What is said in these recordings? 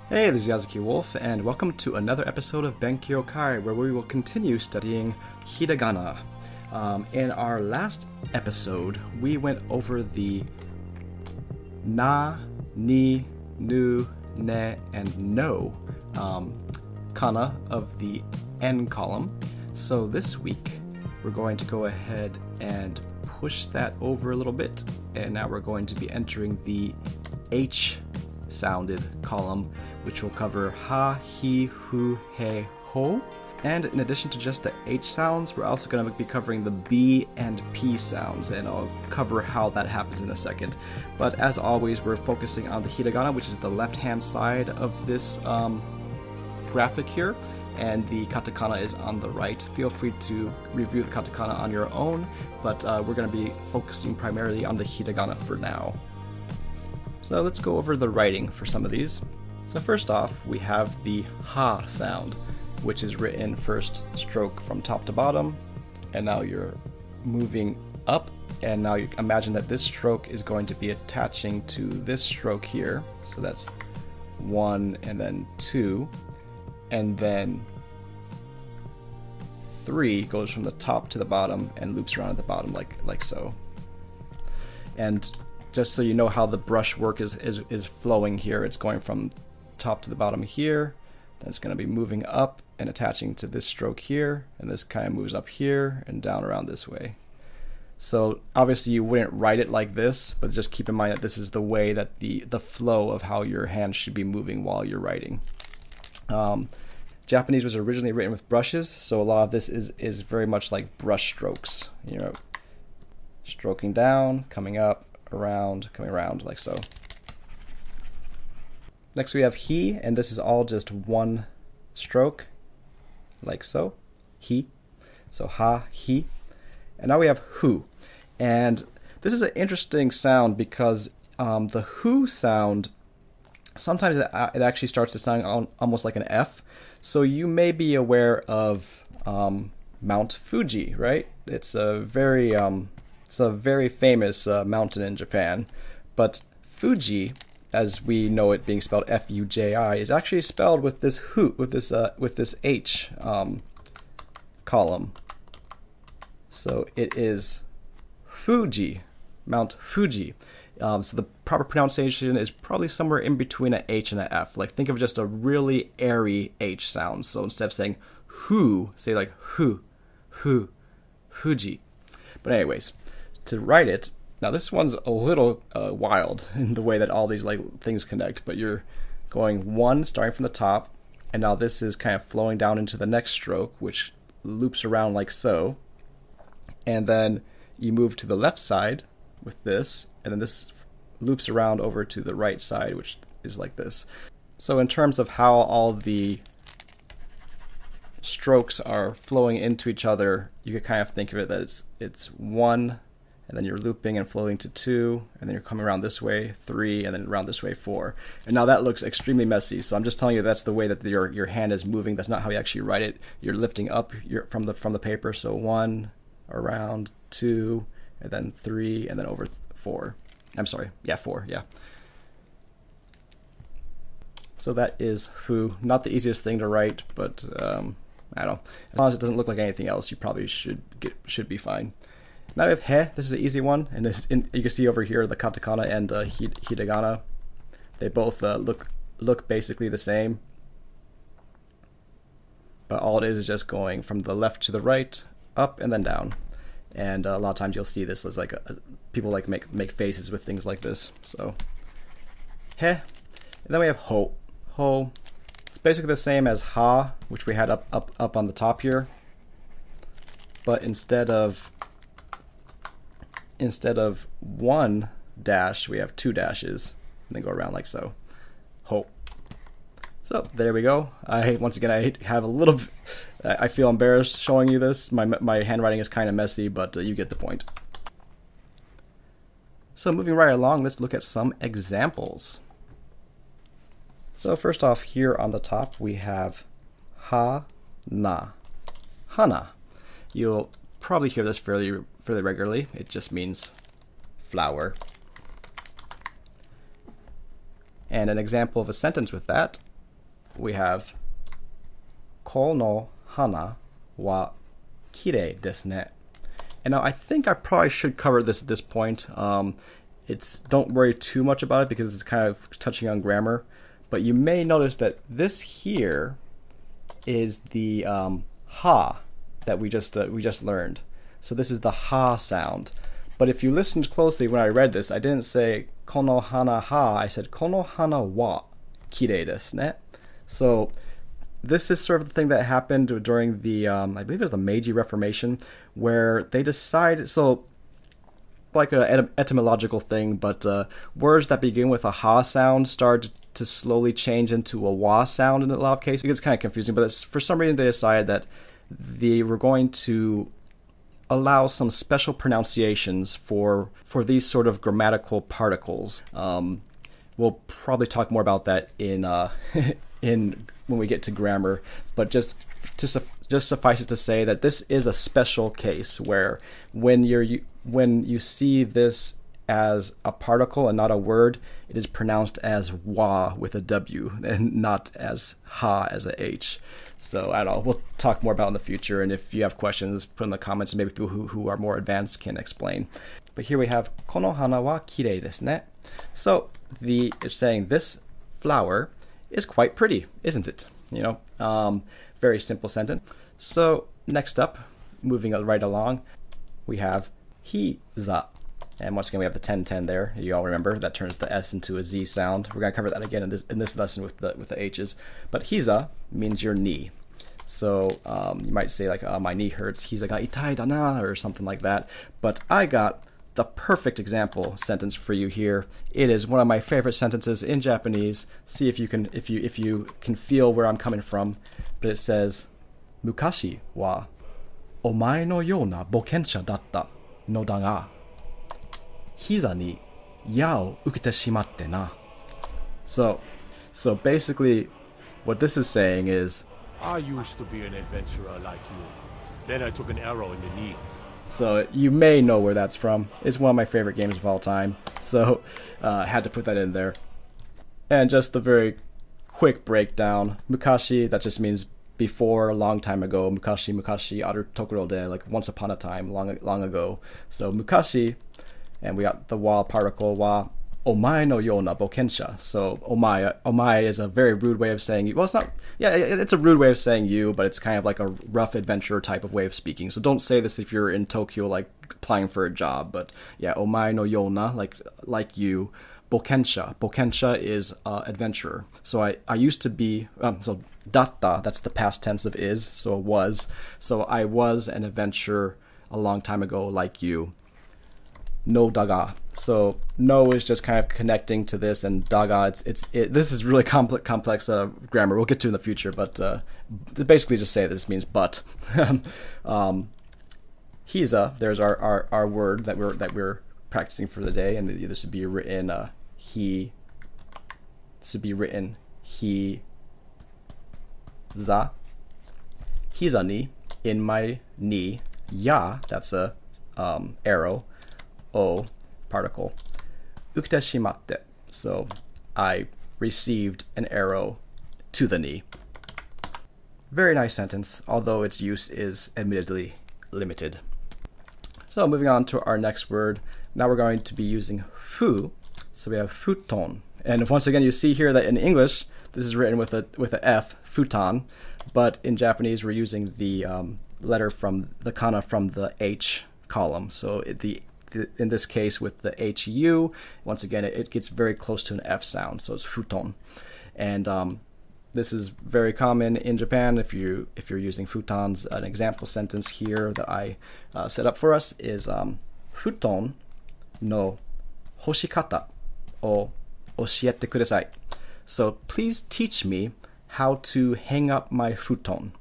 Hey, this is Yazuki Wolf, and welcome to another episode of BenkyouKai, where we will continue studying Hiragana. In our last episode, we went over the na, ni, nu, ne, and no kana of the N column. So this week, we're going to go ahead and push that over a little bit, and now we're going to be entering the H sounded column, which will cover ha, hi, hu, he, ho. And in addition to just the H sounds, we're also going to be covering the B and P sounds, and I'll cover how that happens in a second. But as always, we're focusing on the hiragana, which is the left-hand side of this graphic here, and the katakana is on the right. Feel free to review the katakana on your own, but we're going to be focusing primarily on the hiragana for now. So let's go over the writing for some of these. So first off, we have the ha sound, which is written first stroke from top to bottom, and now you're moving up, and now you imagine that this stroke is going to be attaching to this stroke here. So that's 1 and then 2, and then 3 goes from the top to the bottom and loops around at the bottom like so. And just so you know how the brush work is flowing here, it's going from top to the bottom here, then it's going to be moving up and attaching to this stroke here, and this kind of moves up here and down around this way. So obviously you wouldn't write it like this, but just keep in mind that this is the way that the flow of how your hand should be moving while you're writing. Japanese was originally written with brushes, so a lot of this is very much like brush strokes. You know, stroking down, coming up, around, coming around, like so. Next we have he, and this is all just one stroke, like so. He. So ha, he. And now we have hu. And this is an interesting sound because the hu sound, sometimes it actually starts to sound almost like an F. So you may be aware of Mount Fuji, right? It's a very famous mountain in Japan, but Fuji, as we know it being spelled F-U-J-I, is actually spelled with this hu, with this H column. So it is Fuji, Mount Fuji. So the proper pronunciation is probably somewhere in between an H and an F. Like, think of just a really airy H sound. So instead of saying hu, say like hu, Fuji. But anyways, to write it, now this one's a little wild in the way that all these like things connect, but you're going 1 starting from the top, and now this is kind of flowing down into the next stroke, which loops around like so, and then you move to the left side with this, and then this loops around over to the right side, which is like this. So in terms of how all the strokes are flowing into each other, you could kind of think of it that it's 1, and then you're looping and flowing to 2, and then you're coming around this way, 3, and then around this way, 4. And now that looks extremely messy, so I'm just telling you that's the way that your hand is moving. That's not how you actually write it. You're lifting up from the paper, so 1, around 2, and then 3, and then over 4. I'm sorry, yeah, 4, yeah. So that is hu. Not the easiest thing to write, but I don't know. As long as it doesn't look like anything else, you probably should be fine. Now we have he. This is an easy one, and you can see over here the katakana and hiragana. They both look basically the same, but all it is just going from the left to the right, up and then down. And a lot of times you'll see this as like people like make faces with things like this. So he, and then we have ho. Ho. It's basically the same as ha, which we had up on the top here, but instead of 1 dash, we have 2 dashes, and then go around like so. Ho. So there we go. I have a little. I feel embarrassed showing you this. My handwriting is kind of messy, but you get the point. So moving right along, let's look at some examples. So first off, here on the top we have ha na, hana. You'll probably hear this fairly regularly. It just means flower. And an example of a sentence with that we have ko no hana wa kirei desu ne. And now I think I probably should cover this at this point. Don't worry too much about it because it's kind of touching on grammar. But you may notice that this here is the ha that we just learned. So this is the ha sound. But if you listened closely when I read this, I didn't say kono hana ha. I said kono hana wa kirei desu ne. So this is sort of the thing that happened during the I believe it was the Meiji Reformation, where they decided, so like an etymological thing, but words that begin with a ha sound start to slowly change into a wa sound in a lot of cases. It gets kind of confusing, but for some reason they decided that they were going to allow some special pronunciations for these sort of grammatical particles. We'll probably talk more about that in when we get to grammar, but just suffice it to say that this is a special case where when you see this as a particle and not a word, it is pronounced as wa with a W and not as ha as a H. So I don't know, we'll talk more about it in the future, and if you have questions, put in the comments, and maybe people who are more advanced can explain. But here we have kono hana wa kirei desu ne. So it's saying this flower is quite pretty, isn't it? Very simple sentence. So next up, moving right along, we have hiza. And once again, we have the 10-10 there. You all remember that turns the S into a Z sound. We're going to cover that again in this lesson with the H's. But hiza means your knee. So you might say like, my knee hurts. Hiza ga itai da na, or something like that. But I got the perfect example sentence for you here. It is one of my favorite sentences in Japanese. See if you can feel where I'm coming from. But it says, Mukashi wa omae no yona bokensha datta no da ga hiza ni ya o ukete shimatte na. So basically what this is saying is, I used to be an adventurer like you. Then I took an arrow in the knee. So you may know where that's from. It's one of my favorite games of all time. So had to put that in there. And just the very quick breakdown. Mukashi, that just means before, a long time ago. Mukashi, aru tokoro de, like once upon a time, long ago. So mukashi, and we got the wa particle, wa, omae no yona bokensha. So omae is a very rude way of saying, well, it's not, yeah, it's a rude way of saying you, but it's kind of like a rough adventure type of way of speaking. So don't say this if you're in Tokyo, like applying for a job. But yeah, omae no yona, like you. Bokensha is adventurer. So I used to be, so datta, that's the past tense of is, so was. So I was an adventurer a long time ago, like you. No daga. So no is just kind of connecting to this, and daga, this is really complex grammar. We'll get to in the future, but basically just say this means but. Hiza, there's our word that we're practicing for the day, and this should be written he. This should be written he za. Hiza ni, in my knee. Ya, that's a arrow. O, particle. Ukete shimatte. So I received an arrow to the knee. Very nice sentence, although its use is admittedly limited. So moving on to our next word. Now we're going to be using fu. So we have futon. And once again, you see here that in English, this is written with a F, futon. But in Japanese, we're using the letter from the kana from the H column. So in this case, with the HU, once again, it gets very close to an F sound, so it's futon. And this is very common in Japan. If you're using futons, an example sentence here that I set up for us is futon no hoshikata o oshiete kudasai. So please teach me how to hang up my futon.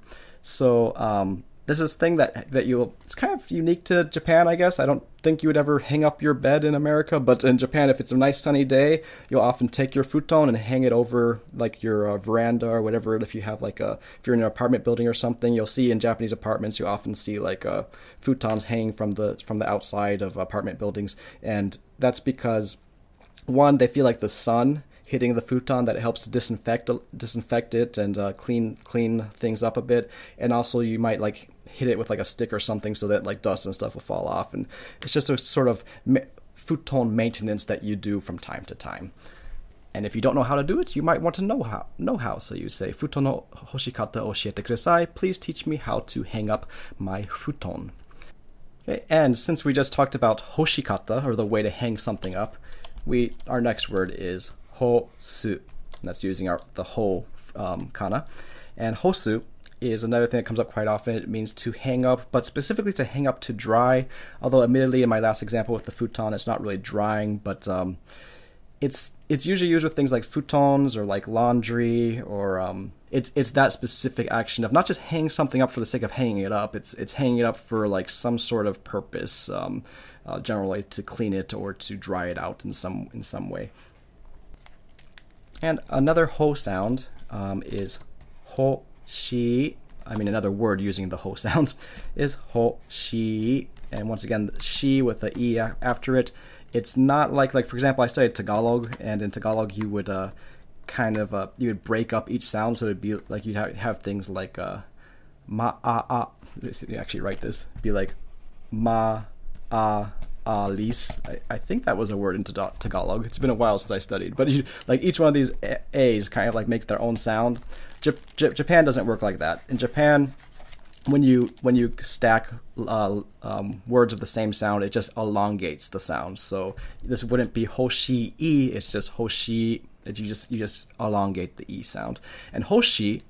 So this is a thing that it's kind of unique to Japan, I guess. I don't think you would ever hang up your bed in America, but in Japan, if it's a nice sunny day, you'll often take your futon and hang it over like your veranda or whatever. If you're in an apartment building or something, you'll see in Japanese apartments, you often see like futons hanging from the outside of apartment buildings, and that's because one, they feel like the sun hitting the futon that it helps to disinfect it and clean things up a bit. And also you might like hit it with like a stick or something so that like dust and stuff will fall off. And it's just a sort of futon maintenance that you do from time to time. And if you don't know how to do it, you might want to know how. So you say, Futon no hoshikata oshiete kudasai. Please teach me how to hang up my futon. Okay, and since we just talked about hoshikata, or the way to hang something up, our next word is hosu. That's using the ho kana. And hosu is another thing that comes up quite often. It means to hang up, but specifically to hang up to dry. Although admittedly in my last example with the futon, it's not really drying, but it's usually used with things like futons or like laundry, or it's that specific action of not just hang something up for the sake of hanging it up. It's hanging it up for like some sort of purpose, generally to clean it or to dry it out in some way. And another ho sound is ho shi. Another word using the ho sound is ho shi, and once again shi with the e after it. It's not like for example, I studied Tagalog, and in Tagalog you would you would break up each sound, so it'd be like you'd have things like ma a. You actually write this. It'd be like ma a lis. I think that was a word in Tagalog. It's been a while since I studied, but each one of these a's kind of like make their own sound. Japan doesn't work like that. In Japan, when you stack words of the same sound, it just elongates the sound. So this wouldn't be hoshi e, it's just hoshi. You just elongate the e sound. And hoshi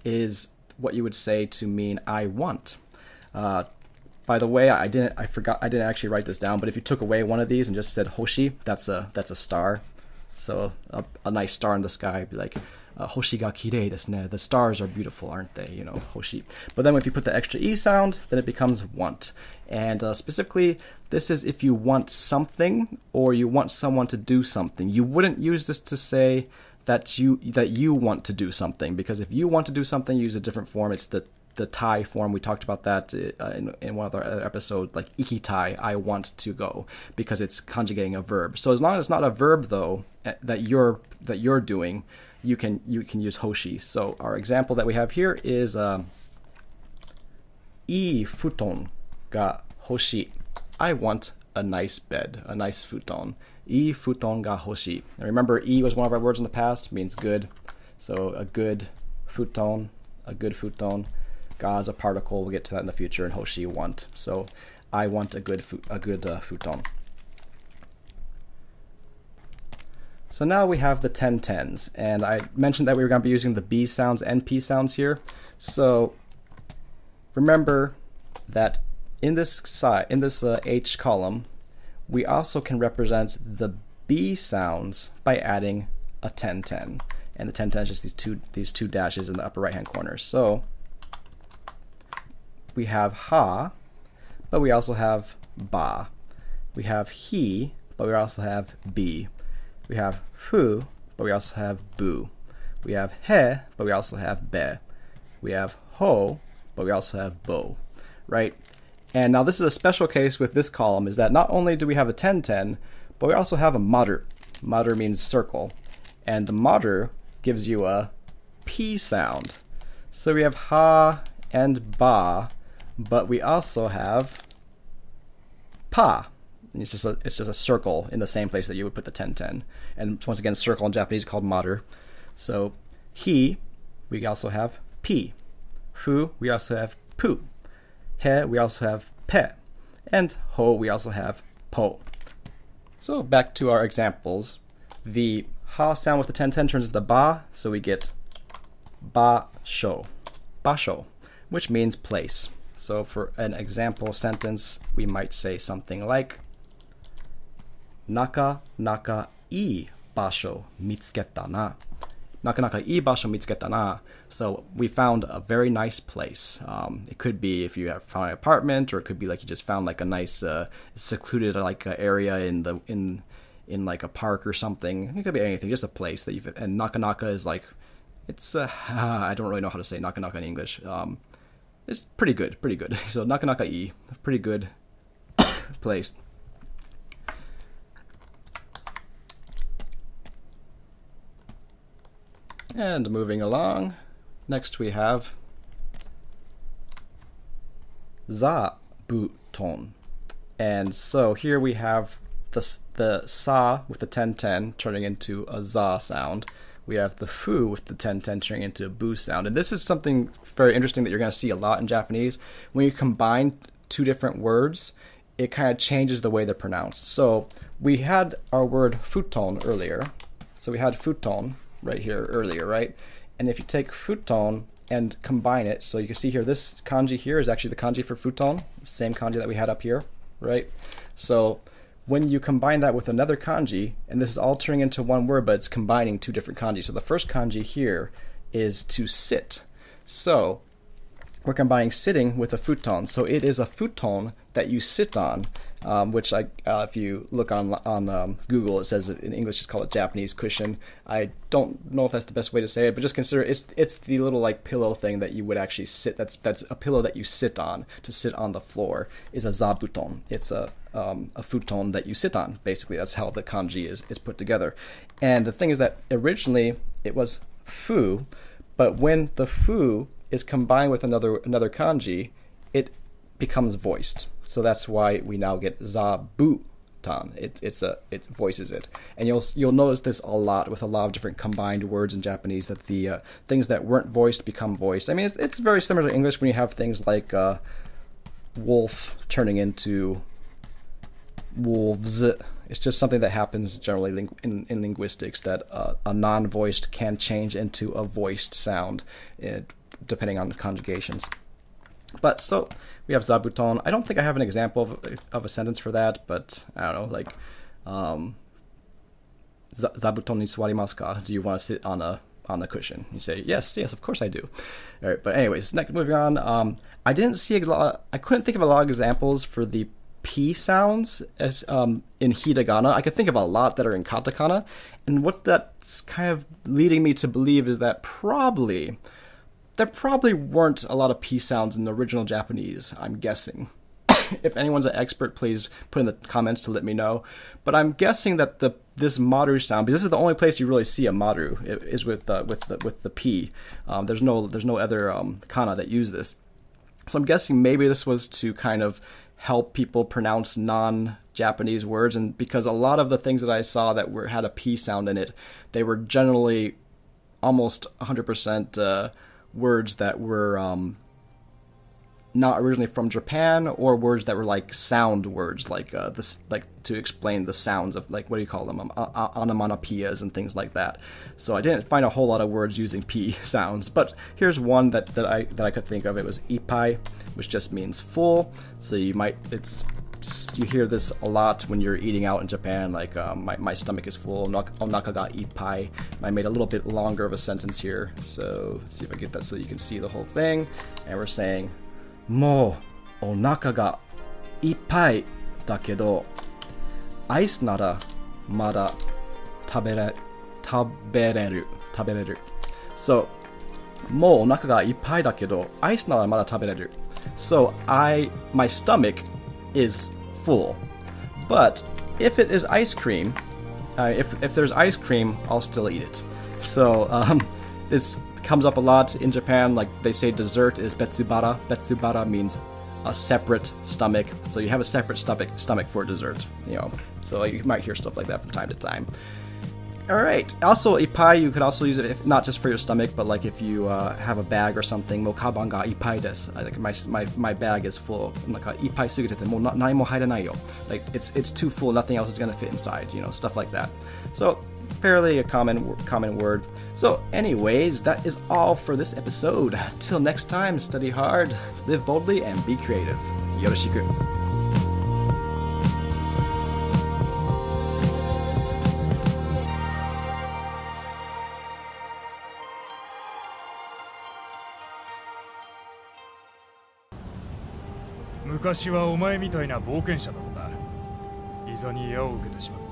is what you would say to mean I want. By the way, I didn't actually write this down, but if you took away one of these and just said hoshi, that's a star. So a nice star in the sky would be like hoshi ga kirei desu ne. The stars are beautiful, aren't they? Hoshi. But then if you put the extra e sound, then it becomes want. And specifically, this is if you want something or you want someone to do something. You wouldn't use this to say that you want to do something, because if you want to do something, you use a different form. It's the Thai form. We talked about that in one of our other episodes, like ikitai, I want to go, because it's conjugating a verb. So as long as it's not a verb though that you're doing, you can use hoshi. So our example that we have here is ii futon ga hoshi. I want a nice bed, a nice futon. Ii futon ga hoshi. And remember, ii was one of our words in the past, means good. So a good futon, Ga is a particle. We'll get to that in the future. And hoshi, want. So I want a good futon. So now we have the 10-10s, and I mentioned that we were going to be using the B sounds and P sounds here. So remember that in this H column, we also can represent the B sounds by adding a 10-10, and the 10-10 is just these two dashes in the upper right-hand corner. So we have ha, but we also have ba. We have he, but we also have bi. We have fu, but we also have bu. We have he, but we also have be. We have ho, but we also have bo, right? And now this is a special case with this column, is that not only do we have a 10-10, but we also have a maru. Maru means circle. And the maru gives you a P sound. So we have ha and ba, but we also have pa. It's just a circle in the same place that you would put the 10-10. And once again, circle in Japanese is called maru. So he, we also have P. Fu, we also have pu. He, we also have pe. And ho, we also have po. So back to our examples. The ha sound with the 10-10 turns into ba, so we get basho, which means place. So for an example sentence, we might say something like, Naka naka ii basho mitsuketa na. Naka naka ii basho mitsuketa na. So we found a very nice place. It could be if you have found an apartment, or it could be like you just found like a nice secluded area in like a park or something. It could be anything, just a place that you've. And naka naka is like, it's I don't really know how to say naka naka in English. It's pretty good. So naka naka ii, pretty good place. And moving along, next we have zabuton. And so here we have the sa with the 10-10 turning into a za sound. We have the fu with the 10-10 turning into a bu sound. And this is something very interesting that you're going to see a lot in Japanese. When you combine two different words, it kind of changes the way they're pronounced. So we had our word futon earlier. So we had futon right here earlier, right? And if you take futon and combine it, so you can see here, this kanji here is actually the kanji for futon, the same kanji that we had up here, right? So when you combine that with another kanji, and this is all turning into one word, but it's combining two different kanji. So the first kanji here is to sit. So we're combining sitting with a futon. So it is a futon that you sit on, which if you look on Google, it says in English it's called a Japanese cushion. I don't know if that's the best way to say it, but just consider it's the little like pillow thing that you would actually sit. That's a pillow that you sit on to sit on the floor. Is a zabuton. It's a futon that you sit on. Basically, that's how the kanji is put together. And the thing is that originally it was fu, but when the fu is combined with another kanji, it becomes voiced. So that's why we now get zabuton. It voices it, and you'll notice this a lot with a lot of different combined words in Japanese, that the things that weren't voiced become voiced. I mean, it's very similar to English when you have things like wolf turning into wolves. It's just something that happens generally in linguistics, that a non-voiced can change into a voiced sound, depending on the conjugations. But so we have zabuton. I don't think I have an example of a sentence for that, but I don't know, like zabuton ni suwarimasu ka? Do you want to sit on a cushion? You say yes, of course I do. All right, but anyways, moving on. I didn't see I couldn't think of a lot of examples for the P sounds as in Hiragana. I could think of a lot that are in Katakana, and what that's kind of leading me to believe is that there probably weren't a lot of P sounds in the original Japanese, I'm guessing. If anyone's an expert, please put in the comments to let me know. But I'm guessing that this maru sound, because this is the only place you really see a maru, is with the P. There's no other kana that use this. So I'm guessing maybe this was to kind of help people pronounce non-Japanese words, and because a lot of the things that I saw that had a P sound in it, they were generally almost 100% words that were not originally from Japan, or words that were like sound words, like to explain the sounds of, like, what do you call them, onomatopoeias and things like that. So I didn't find a whole lot of words using P sounds, but here's one that I could think of. It was ippai, which just means full. So you hear this a lot when you're eating out in Japan, like my stomach is full, onaka ga ippai. I made a little bit longer of a sentence here, so let's see if I get that so you can see the whole thing. And we're saying, mo onaka ga ippai dakedo, ice nara mada tabereru. So, mo onaka ga ippai dakedo, ice nara mada tabereru. So my stomach is full, but if it is ice cream, if there's ice cream, I'll still eat it. So this comes up a lot in Japan. Like, they say dessert is betsubara. Betsubara means a separate stomach. So you have a separate stomach for dessert. So you might hear stuff like that from time to time. All right. Also, ippai, you could also use it not just for your stomach, but like if you have a bag or something. Mo kaban ga ippai desu. Like my bag is full. Like ippai sugitete mo nani mo hairanai yo. Like it's too full. Nothing else is gonna fit inside. Stuff like that. So fairly a common word. So anyways, that is all for this episode. Till next time, study hard, live boldly, and be creative. Yoroshiku.昔はお前みたいな冒険者だった。いざに矢を受けてしまった。